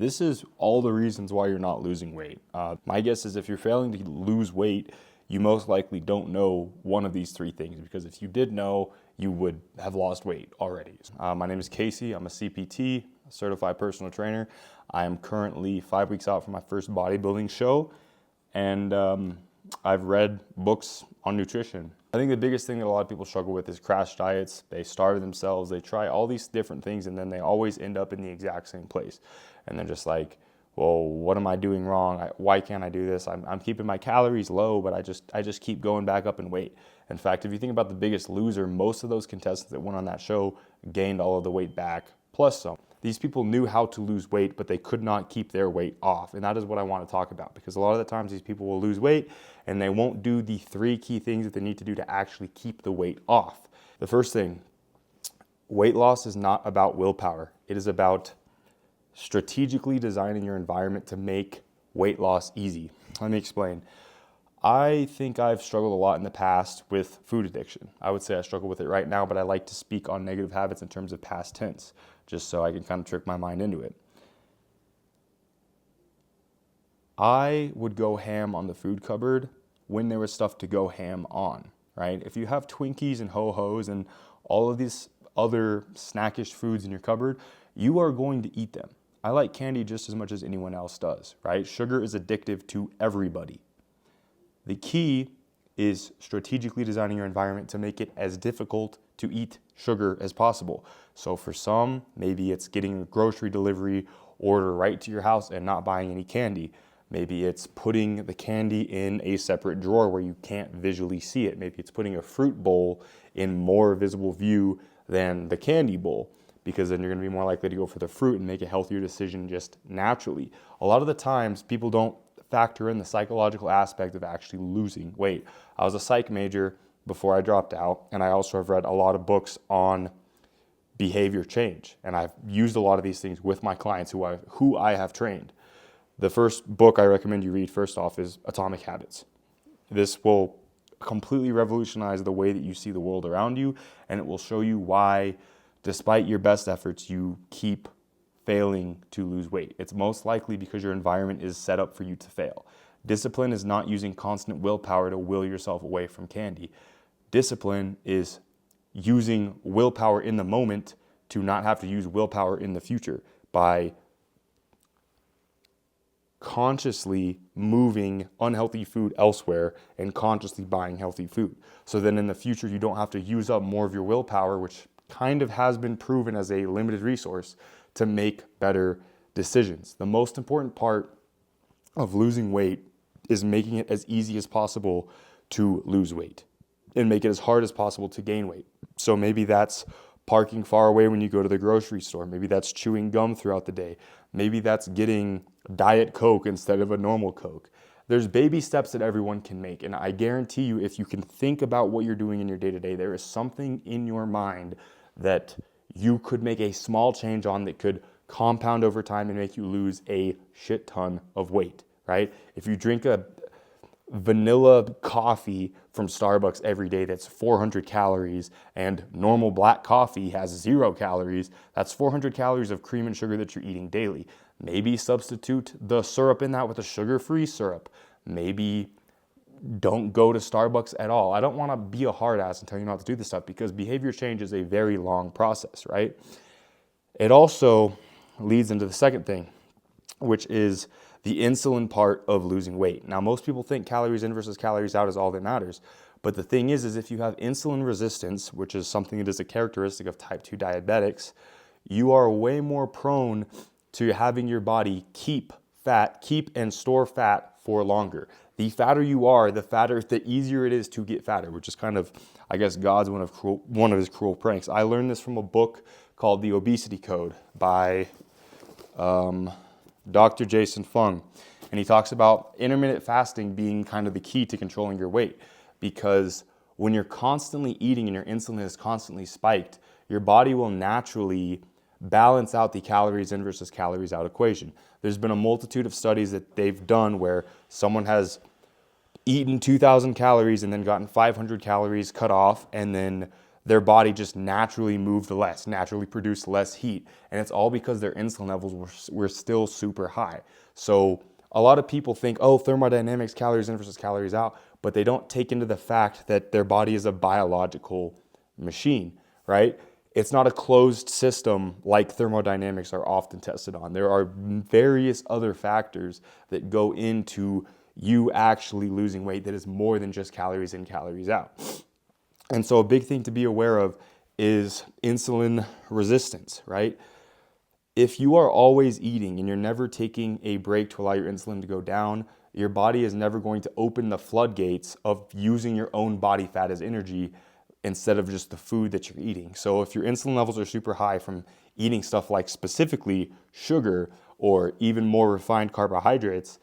This is all the reasons why you're not losing weight. My guess is if you're failing to lose weight, you most likely don't know one of these three things, because if you did know, you would have lost weight already. My name is Casey. I'm a CPT, a certified personal trainer. I am currently 5 weeks out from my first bodybuilding show, and I've read books on nutrition. I think the biggest thing that a lot of people struggle with is crash diets. They starve themselves, they try all these different things, and then they always end up in the exact same place. And they're just like, well, what am I doing wrong? Why can't I do this? I'm keeping my calories low, but I just keep going back up in weight. In fact, if you think about the Biggest Loser, most of those contestants that went on that show gained all of the weight back, plus some. These people knew how to lose weight, but they could not keep their weight off. And that is what I want to talk about, because a lot of the times these people will lose weight and they won't do the three key things that they need to do to actually keep the weight off. The first thing, weight loss is not about willpower. It is about strategically designing your environment to make weight loss easy. Let me explain. I think I've struggled a lot in the past with food addiction. I would say I struggle with it right now, but I like to speak on negative habits in terms of past tense, just so I can kind of trick my mind into it. I would go ham on the food cupboard when there was stuff to go ham on, right? If you have Twinkies and Ho-Hos and all of these other snackish foods in your cupboard, you are going to eat them. I like candy just as much as anyone else does, right? Sugar is addictive to everybody. The key is strategically designing your environment to make it as difficult to eat sugar as possible. So for some, maybe it's getting a grocery delivery order right to your house and not buying any candy. Maybe it's putting the candy in a separate drawer where you can't visually see it. Maybe it's putting a fruit bowl in more visible view than the candy bowl, because then you're going to be more likely to go for the fruit and make a healthier decision just naturally. A lot of the times people don't factor in the psychological aspect of actually losing weight. I was a psych major before I dropped out, and I also have read a lot of books on behavior change, and I've used a lot of these things with my clients who I have trained. The first book I recommend you read first off is Atomic Habits. This will completely revolutionize the way that you see the world around you, and it will show you why, despite your best efforts, you keep failing to lose weight. It's most likely because your environment is set up for you to fail. Discipline is not using constant willpower to will yourself away from candy. Discipline is using willpower in the moment to not have to use willpower in the future by consciously moving unhealthy food elsewhere and consciously buying healthy food. So then in the future, you don't have to use up more of your willpower, which kind of has been proven as a limited resource, to make better decisions. The most important part of losing weight is making it as easy as possible to lose weight and make it as hard as possible to gain weight. So maybe that's parking far away when you go to the grocery store. Maybe that's chewing gum throughout the day. Maybe that's getting Diet Coke instead of a normal Coke. There's baby steps that everyone can make. And I guarantee you, if you can think about what you're doing in your day-to-day, there is something in your mind that you could make a small change on that could compound over time and make you lose a shit ton of weight, right? If you drink a vanilla coffee from Starbucks every day that's 400 calories and normal black coffee has 0 calories, that's 400 calories of cream and sugar that you're eating daily. Maybe substitute the syrup in that with a sugar-free syrup. Maybe don't go to Starbucks at all. I don't want to be a hard ass and tell you not to do this stuff, because behavior change is a very long process, right? It also leads into the second thing, which is the insulin part of losing weight. Now, most people think calories in versus calories out is all that matters. But the thing is if you have insulin resistance, which is something that is a characteristic of type 2 diabetics, you are way more prone to having your body keep and store fat for longer. The fatter you are, the easier it is to get fatter, which is kind of, I guess, God's one of his cruel pranks. I learned this from a book called The Obesity Code by Dr. Jason Fung. And he talks about intermittent fasting being kind of the key to controlling your weight, because when you're constantly eating and your insulin is constantly spiked, your body will naturally balance out the calories in versus calories out equation. There's been a multitude of studies that they've done where someone has eaten 2,000 calories and then gotten 500 calories cut off, and then their body just naturally moved less, naturally produced less heat. And it's all because their insulin levels were still super high. So a lot of people think, oh, thermodynamics, calories in versus calories out, but they don't take into the fact that their body is a biological machine, right? It's not a closed system like thermodynamics are often tested on. There are various other factors that go into you actually losing weight that is more than just calories in, calories out. And so a big thing to be aware of is insulin resistance, right? If you are always eating and you're never taking a break to allow your insulin to go down, your body is never going to open the floodgates of using your own body fat as energy instead of just the food that you're eating. So if your insulin levels are super high from eating stuff like specifically sugar or even more refined carbohydrates,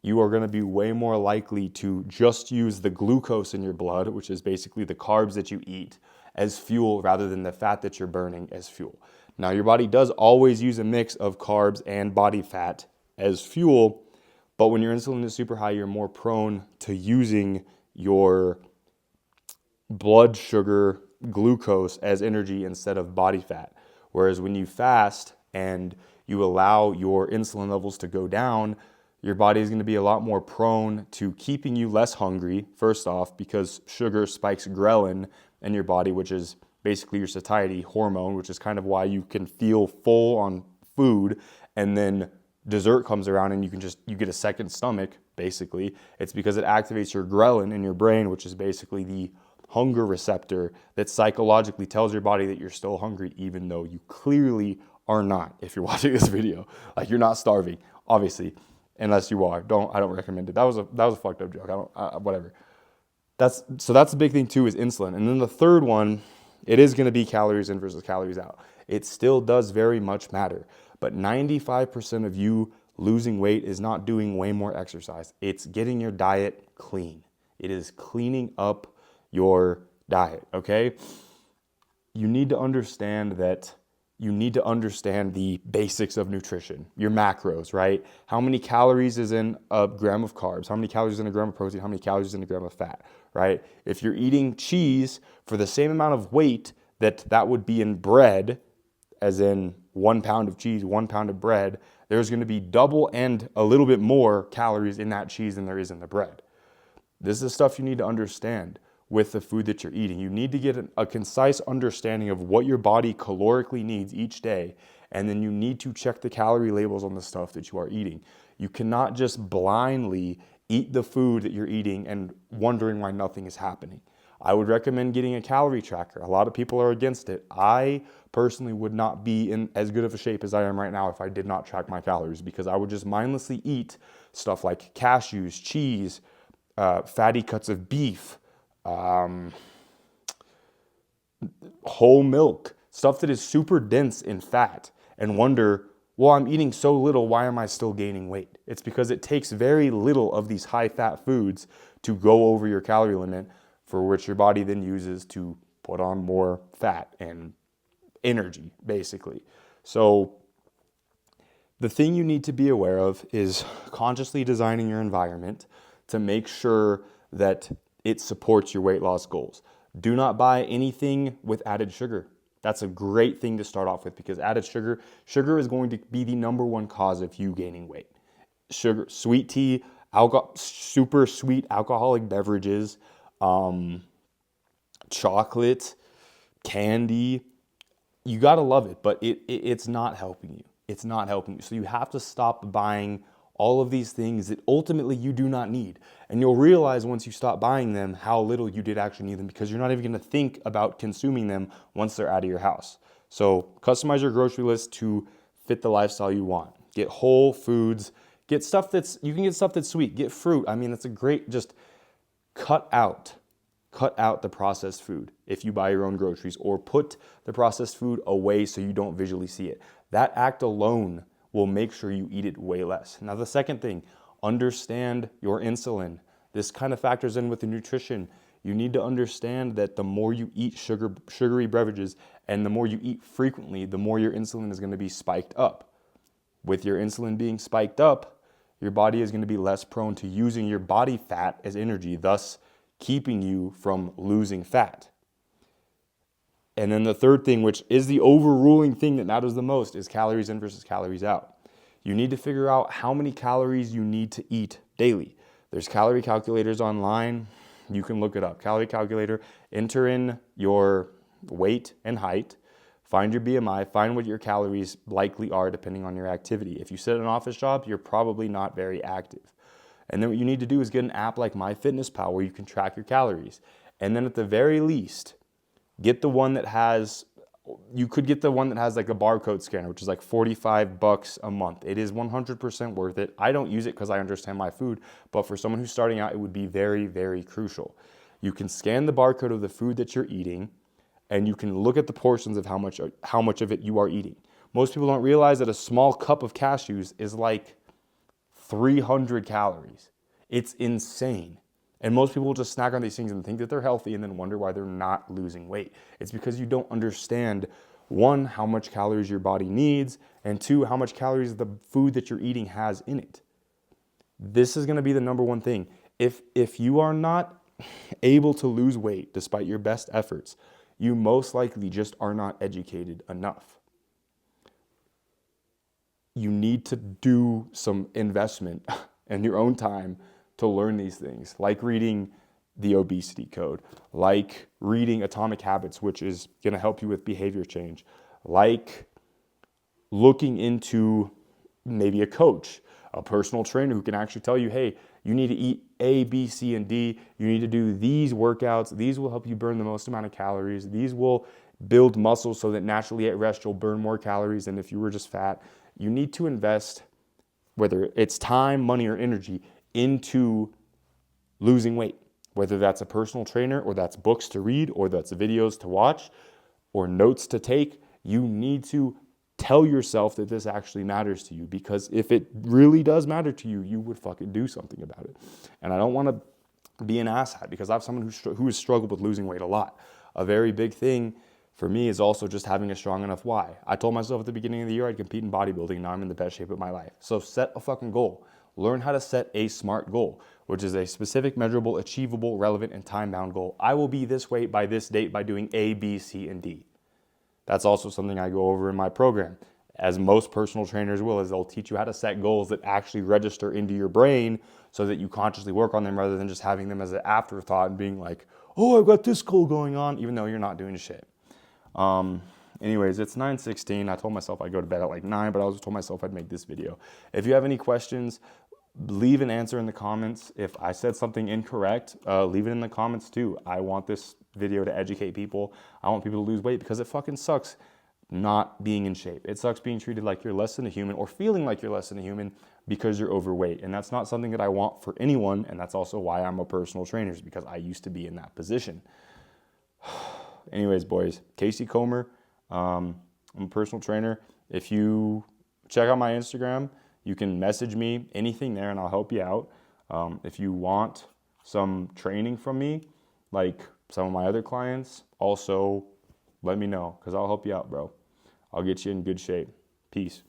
you are going to be way more likely to just use the glucose in your blood, which is basically the carbs that you eat, as fuel rather than the fat that you're burning as fuel. Now, your body does always use a mix of carbs and body fat as fuel, but when your insulin is super high, you're more prone to using your blood sugar, glucose as energy instead of body fat. Whereas when you fast and you allow your insulin levels to go down, your body is going to be a lot more prone to keeping you less hungry, first off, because sugar spikes ghrelin in your body, which is basically your satiety hormone, which is kind of why you can feel full on food, and then dessert comes around and you get a second stomach, basically. It's because it activates your ghrelin in your brain, which is basically the hunger receptor that psychologically tells your body that you're still hungry, even though you clearly are not. If you're watching this video, like, you're not starving, obviously. Unless you are, I don't recommend it. That was a fucked up joke. Whatever. That's the big thing too, is insulin. And then the third one, it is going to be calories in versus calories out. It still does very much matter, but 95% of you losing weight is not doing way more exercise. It's getting your diet clean. It is cleaning up your diet. Okay. You need to understand that. You need to understand the basics of nutrition, your macros, right? How many calories is in a gram of carbs? How many calories is in a gram of protein? How many calories is in a gram of fat, right? If you're eating cheese for the same amount of weight that would be in bread, as in 1 pound of cheese, 1 pound of bread, there's going to be double and a little bit more calories in that cheese than there is in the bread. This is stuff you need to understand with the food that you're eating. You need to get a concise understanding of what your body calorically needs each day, and then you need to check the calorie labels on the stuff that you are eating. You cannot just blindly eat the food that you're eating and wondering why nothing is happening. I would recommend getting a calorie tracker. A lot of people are against it. I personally would not be in as good of a shape as I am right now if I did not track my calories, because I would just mindlessly eat stuff like cashews, cheese, fatty cuts of beef, whole milk, stuff that is super dense in fat, and wonder, well, I'm eating so little, why am I still gaining weight? It's because it takes very little of these high fat foods to go over your calorie limit, for which your body then uses to put on more fat and energy, basically. So the thing you need to be aware of is consciously designing your environment to make sure that it supports your weight loss goals. Do not buy anything with added sugar. That's a great thing to start off with, because added sugar is going to be the number one cause of you gaining weight. Sugar, sweet tea, super sweet alcoholic beverages, chocolate, candy. You gotta love it, but it's not helping you. It's not helping you. So you have to stop buying all of these things that ultimately you do not need. And you'll realize once you stop buying them how little you did actually need them, because you're not even going to think about consuming them once they're out of your house. So customize your grocery list to fit the lifestyle you want. Get whole foods. You can get stuff that's sweet. Get fruit. I mean, that's a great, just cut out the processed food if you buy your own groceries, or put the processed food away so you don't visually see it. That act alone will make sure you eat it way less. Now, the second thing, understand your insulin. This kind of factors in with the nutrition. You need to understand that the more you eat sugary beverages and the more you eat frequently, the more your insulin is going to be spiked up. With your insulin being spiked up, your body is going to be less prone to using your body fat as energy, thus keeping you from losing fat. And then the third thing, which is the overruling thing that matters the most, is calories in versus calories out. You need to figure out how many calories you need to eat daily. There's calorie calculators online. You can look it up. Calorie calculator, enter in your weight and height, find your BMI, find what your calories likely are depending on your activity. If you sit in an office job, you're probably not very active. And then what you need to do is get an app like MyFitnessPal where you can track your calories. And then at the very least, get the one that has, you could get the one that has like a barcode scanner, which is like $45 a month. It is 100% worth it. I don't use it because I understand my food, but for someone who's starting out, it would be very, very crucial. You can scan the barcode of the food that you're eating, and you can look at the portions of how much of it you are eating. Most people don't realize that a small cup of cashews is like 300 calories. It's insane. And most people just snack on these things and think that they're healthy and then wonder why they're not losing weight. It's because you don't understand, one, how much calories your body needs, and two, how much calories the food that you're eating has in it. This is going to be the number one thing. If you are not able to lose weight despite your best efforts, you most likely just are not educated enough. You need to do some investment in your own time to learn these things, like reading the obesity code, like reading Atomic Habits, which is going to help you with behavior change, like looking into maybe a coach, a personal trainer who can actually tell you, hey, you need to eat A, B, C, and D. You need to do these workouts. These will help you burn the most amount of calories. These will build muscle so that naturally at rest you'll burn more calories than if you were just fat. You need to invest, whether it's time, money, or energy, into losing weight, whether that's a personal trainer or that's books to read or that's videos to watch or notes to take. You need to tell yourself that this actually matters to you, because if it really does matter to you, you would fucking do something about it. And I don't want to be an asshat, because I have someone who has struggled with losing weight a lot. A very big thing for me is also just having a strong enough why. I told myself at the beginning of the year I'd compete in bodybuilding. Now I'm in the best shape of my life. So set a fucking goal. Learn how to set a SMART goal, which is a specific, measurable, achievable, relevant, and time-bound goal. I will be this weight by this date by doing A, B, C, and D. That's also something I go over in my program, as most personal trainers will, is they'll teach you how to set goals that actually register into your brain so that you consciously work on them rather than just having them as an afterthought and being like, oh, I've got this goal going on, even though you're not doing shit. Anyways, it's 9:16. I told myself I'd go to bed at like 9, but I also told myself I'd make this video. If you have any questions, leave an answer in the comments. If I said something incorrect, leave it in the comments too. I want this video to educate people. I want people to lose weight, because it fucking sucks not being in shape. It sucks being treated like you're less than a human, or feeling like you're less than a human because you're overweight. And that's not something that I want for anyone. And that's also why I'm a personal trainer, is because I used to be in that position. Anyways, boys, Casey Comer, I'm a personal trainer. If you check out my Instagram, you can message me anything there and I'll help you out. If you want some training from me, like some of my other clients, also let me know, because I'll help you out, bro. I'll get you in good shape. Peace.